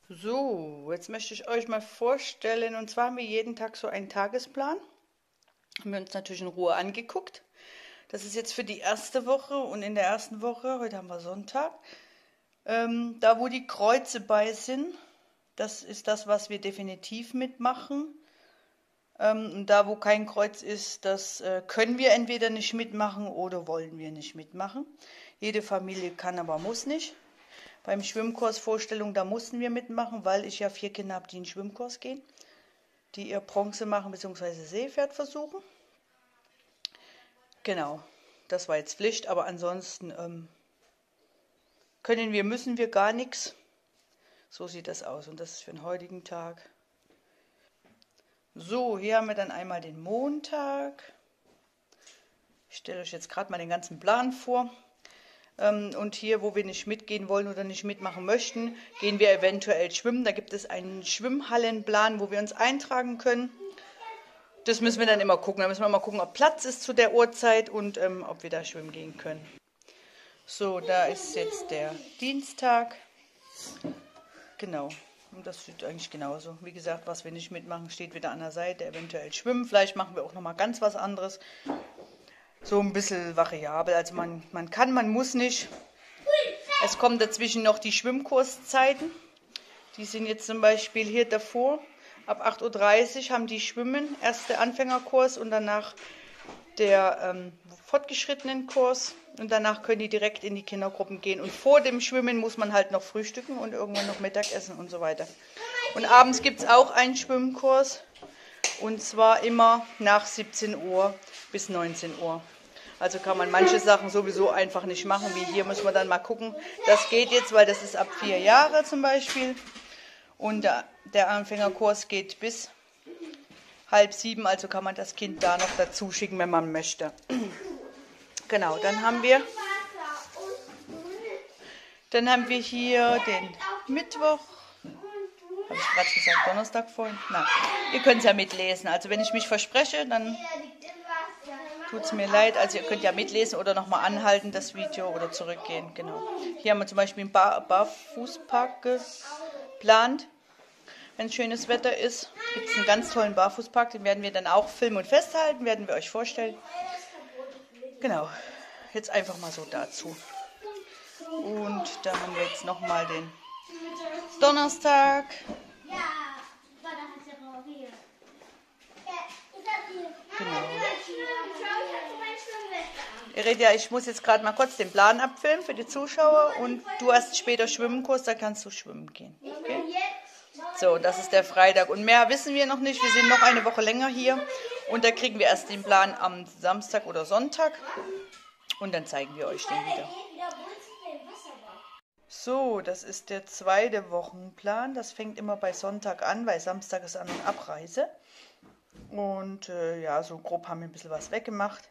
So, jetzt möchte ich euch mal vorstellen, und zwar haben wir jeden Tag so einen Tagesplan. Haben wir uns natürlich in Ruhe angeguckt. Das ist jetzt für die erste Woche und in der ersten Woche, heute haben wir Sonntag, da wo die Kreuze bei sind, das ist das, was wir definitiv mitmachen. Und da wo kein Kreuz ist, das können wir entweder nicht mitmachen oder wollen wir nicht mitmachen. Jede Familie kann, aber muss nicht. Beim Schwimmkurs Vorstellung, da mussten wir mitmachen, weil ich ja 4 Kinder habe, die in den Schwimmkurs gehen, die ihr Bronze machen bzw. Seepferd versuchen. Genau, das war jetzt Pflicht, aber ansonsten müssen wir gar nichts. So sieht das aus und das ist für den heutigen Tag. So, hier haben wir dann einmal den Montag. Ich stelle euch jetzt gerade mal den ganzen Plan vor. Und hier, wo wir nicht mitgehen wollen oder nicht mitmachen möchten, gehen wir eventuell schwimmen. Da gibt es einen Schwimmhallenplan, wo wir uns eintragen können. Das müssen wir dann immer gucken. Da müssen wir mal gucken, ob Platz ist zu der Uhrzeit und ob wir da schwimmen gehen können. So, da ist jetzt der Dienstag. Genau. Und das sieht eigentlich genauso. Wie gesagt, was wir nicht mitmachen, steht wieder an der Seite. Eventuell schwimmen. Vielleicht machen wir auch nochmal ganz was anderes. So ein bisschen variabel. Also man kann, man muss nicht. Es kommen dazwischen noch die Schwimmkurszeiten. Die sind jetzt zum Beispiel hier davor. Ab 8:30 Uhr haben die Schwimmen, erst der Anfängerkurs und danach der fortgeschrittenen Kurs. Und danach können die direkt in die Kindergruppen gehen. Und vor dem Schwimmen muss man halt noch frühstücken und irgendwann noch Mittagessen und so weiter. Und abends gibt es auch einen Schwimmkurs. Und zwar immer nach 17 Uhr bis 19 Uhr. Also kann man manche Sachen sowieso einfach nicht machen, wie hier muss man dann mal gucken. Das geht jetzt, weil das ist ab 4 Jahre zum Beispiel. Und der Anfängerkurs geht bis 6:30, also kann man das Kind da noch dazu schicken, wenn man möchte. Genau, dann haben wir hier den Mittwoch. Habe ich gerade gesagt, Donnerstag vorhin? Nein, ihr könnt es ja mitlesen. Also wenn ich mich verspreche, dann tut es mir leid. Also ihr könnt ja mitlesen oder nochmal anhalten, das Video, oder zurückgehen. Genau. Hier haben wir zum Beispiel einen Barfußpark geplant. Wenn schönes Wetter ist, gibt es einen ganz tollen Barfußpark. Den werden wir dann auch filmen und festhalten, werden wir euch vorstellen. Genau, jetzt einfach mal so dazu. Und da haben wir jetzt nochmal den Donnerstag. Genau. Iridia, ich muss jetzt gerade mal kurz den Plan abfilmen für die Zuschauer und du hast später Schwimmenkurs, da kannst du schwimmen gehen. Okay? So, das ist der Freitag und mehr wissen wir noch nicht. Wir sind noch eine Woche länger hier und da kriegen wir erst den Plan am Samstag oder Sonntag und dann zeigen wir euch den wieder. So, das ist der 2. Wochenplan. Das fängt immer bei Sonntag an, weil Samstag ist An- und Abreise. Und ja, so grob haben wir ein bisschen was weggemacht,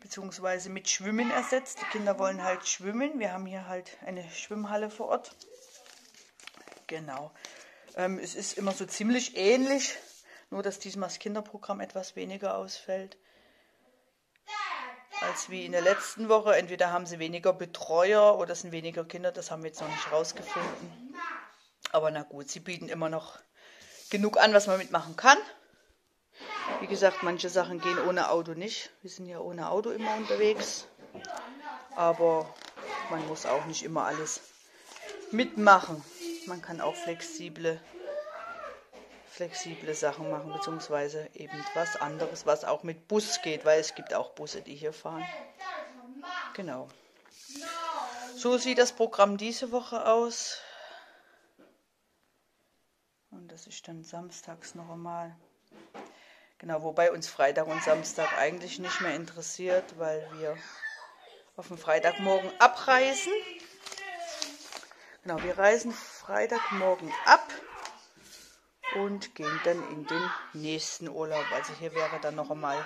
beziehungsweise mit Schwimmen ersetzt. Die Kinder wollen halt schwimmen. Wir haben hier halt eine Schwimmhalle vor Ort. Genau. Es ist immer so ziemlich ähnlich, nur dass diesmal das Kinderprogramm etwas weniger ausfällt als wie in der letzten Woche. Entweder haben sie weniger Betreuer oder es sind weniger Kinder, das haben wir jetzt noch nicht rausgefunden. Aber na gut, sie bieten immer noch genug an, was man mitmachen kann. Wie gesagt, manche Sachen gehen ohne Auto nicht. Wir sind ja ohne Auto immer unterwegs. Aber man muss auch nicht immer alles mitmachen. Man kann auch flexible Sachen machen, beziehungsweise eben was anderes, was auch mit Bus geht, weil es gibt auch Busse, die hier fahren. Genau. So sieht das Programm diese Woche aus. Und das ist dann samstags noch einmal. Genau, wobei uns Freitag und Samstag eigentlich nicht mehr interessiert, weil wir auf dem Freitagmorgen abreisen. Genau, wir reisen Freitagmorgen ab und gehen dann in den nächsten Urlaub. Also hier wäre dann noch einmal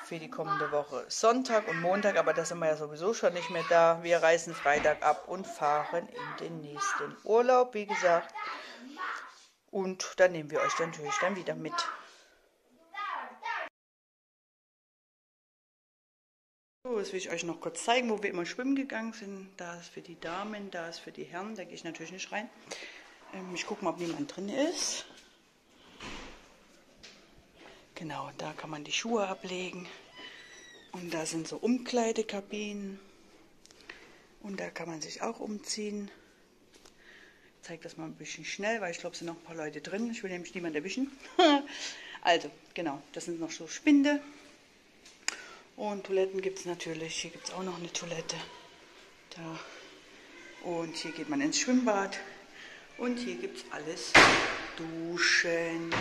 für die kommende Woche Sonntag und Montag, aber da sind wir ja sowieso schon nicht mehr da. Wir reisen Freitag ab und fahren in den nächsten Urlaub, wie gesagt. Und dann nehmen wir euch natürlich dann wieder mit. So, jetzt will ich euch noch kurz zeigen, wo wir immer schwimmen gegangen sind. Da ist für die Damen, da ist für die Herren. Da gehe ich natürlich nicht rein. Ich gucke mal, ob niemand drin ist. Genau, da kann man die Schuhe ablegen. Und da sind so Umkleidekabinen. Und da kann man sich auch umziehen. Ich zeige das mal ein bisschen schnell, weil ich glaube, es sind noch ein paar Leute drin. Ich will nämlich niemanden erwischen. Also, genau, das sind noch so Spinde. Und Toiletten gibt es natürlich. Hier gibt es auch noch eine Toilette. Da. Und hier geht man ins Schwimmbad. Und hier gibt es alles Duschen.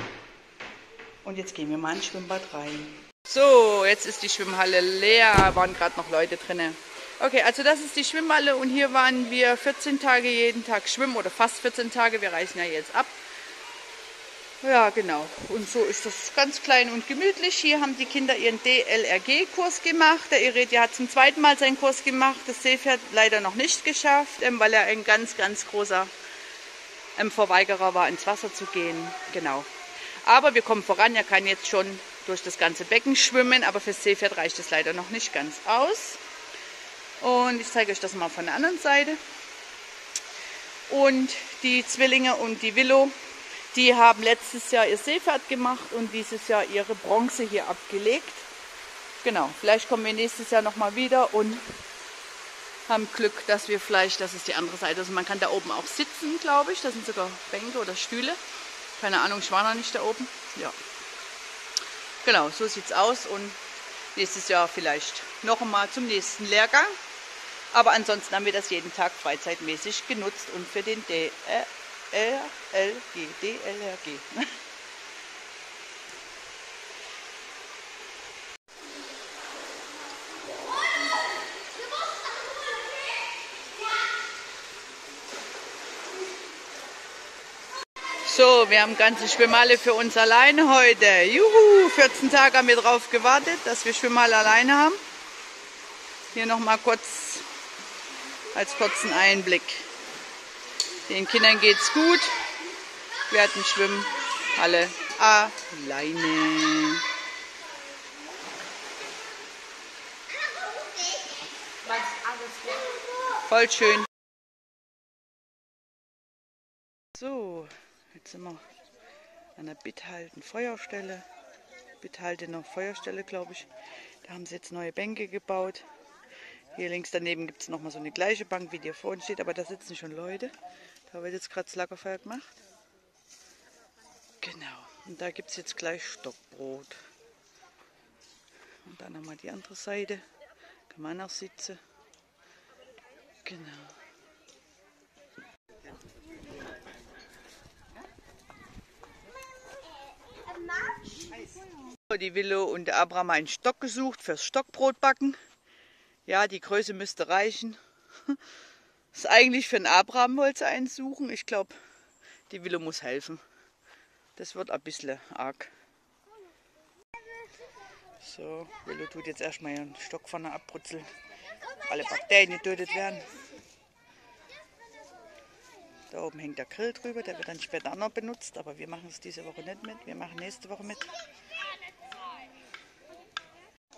Und jetzt gehen wir mal ins Schwimmbad rein. So, jetzt ist die Schwimmhalle leer. Waren gerade noch Leute drin. Okay, also das ist die Schwimmhalle und hier waren wir 14 Tage jeden Tag schwimmen oder fast 14 Tage. Wir reißen ja jetzt ab. Ja, genau. Und so ist das ganz klein und gemütlich. Hier haben die Kinder ihren DLRG-Kurs gemacht. Der Iredia hat zum zweiten Mal seinen Kurs gemacht. Das Seepferd leider noch nicht geschafft, weil er ein ganz, ganz großer Verweigerer war, ins Wasser zu gehen. Genau. Aber wir kommen voran. Er kann jetzt schon durch das ganze Becken schwimmen, aber fürs Seepferd reicht es leider noch nicht ganz aus. Und ich zeige euch das mal von der anderen Seite. Und die Zwillinge und die Willow, die haben letztes Jahr ihr Seepferd gemacht und dieses Jahr ihre Bronze hier abgelegt. Genau, vielleicht kommen wir nächstes Jahr nochmal wieder und haben Glück, dass wir vielleicht, das ist die andere Seite, also man kann da oben auch sitzen, glaube ich. Da sind sogar Bänke oder Stühle. Keine Ahnung, ich war noch nicht da oben. Ja. Genau, so sieht es aus und nächstes Jahr vielleicht noch einmal zum nächsten Lehrgang. Aber ansonsten haben wir das jeden Tag freizeitmäßig genutzt und für den DLRG. So, wir haben ganze Schwimmhalle für uns alleine heute. Juhu, 14 Tage haben wir drauf gewartet, dass wir Schwimmhalle alleine haben. Hier nochmal kurz als kurzen Einblick. Den Kindern geht's gut. Wir hatten Schwimmhalle alleine. Voll schön. So, jetzt sind wir an der Bitthalden Feuerstelle. Bitthaldener Feuerstelle, glaube ich. Da haben sie jetzt neue Bänke gebaut. Hier links daneben gibt es nochmal so eine gleiche Bank, wie die hier vorne steht, aber da sitzen schon Leute. Da wird jetzt gerade das Lagerfeuer gemacht. Genau, und da gibt es jetzt gleich Stockbrot. Und dann nochmal die andere Seite. Kann man auch sitzen. Genau. Die Willow und der Abraham haben einen Stock gesucht fürs Stockbrotbacken. Ja, die Größe müsste reichen. Das ist eigentlich für den Abraham, wollte sie einen suchen. Ich glaube, die Willow muss helfen. Das wird ein bisschen arg. So, Willow tut jetzt erstmal ihren Stock vorne abbrutzeln. Alle Bakterien getötet werden. Da oben hängt der Grill drüber, der wird dann später auch noch benutzt. Aber wir machen es diese Woche nicht mit, wir machen nächste Woche mit.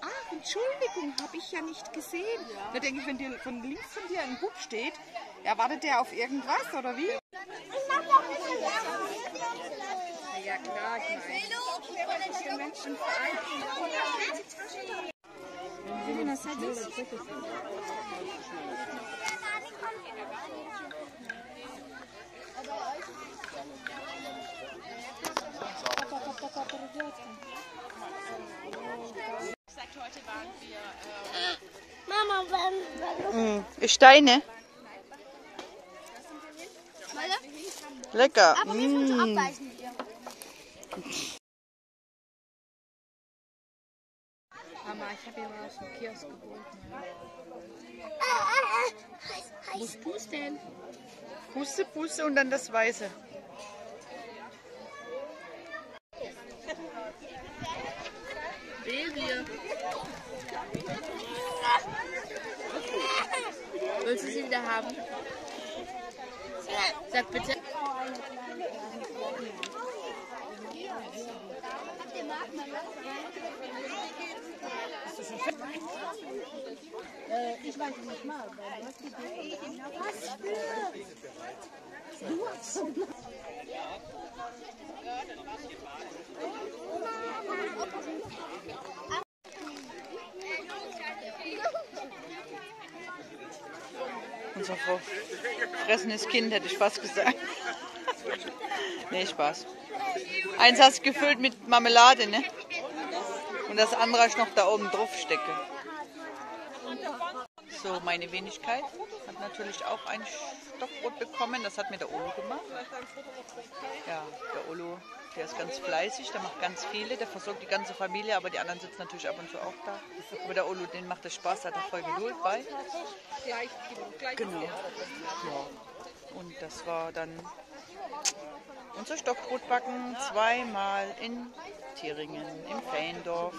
Ach, Entschuldigung, habe ich ja nicht gesehen. Da denke ich, wenn dir von links von dir ein Bub steht, erwartet der auf irgendwas, oder wie? Ja klar, ich meine. Menschen Heute waren wir. Mama, Steine. Lecker. Aber wir müssen abbeißen mit ihr. Mama, ich habe hier mal aus dem Kiosk geholt. Was tust du denn? Puste, Puste und dann das Weiße. Baby. Willst du sie wieder haben? Sag bitte. Ich weiß nicht mal, weil was du hast schon. Unser verfressenes Kind, hätte ich fast gesagt. Nee, Spaß. Eins hast du gefüllt mit Marmelade, ne? Und das andere ich noch da oben drauf stecke. So, meine Wenigkeit hat natürlich auch ein Stockbrot bekommen. Das hat mir der Olo gemacht. Ja, der Olo, der ist ganz fleißig, der macht ganz viele, der versorgt die ganze Familie, aber die anderen sitzen natürlich ab und zu auch da. Aber der Olo, den macht das Spaß, da hat er voll Geduld bei. Genau. Ja. Und das war dann unser Stockbrotbacken zweimal in Thüringen, im Feindorf.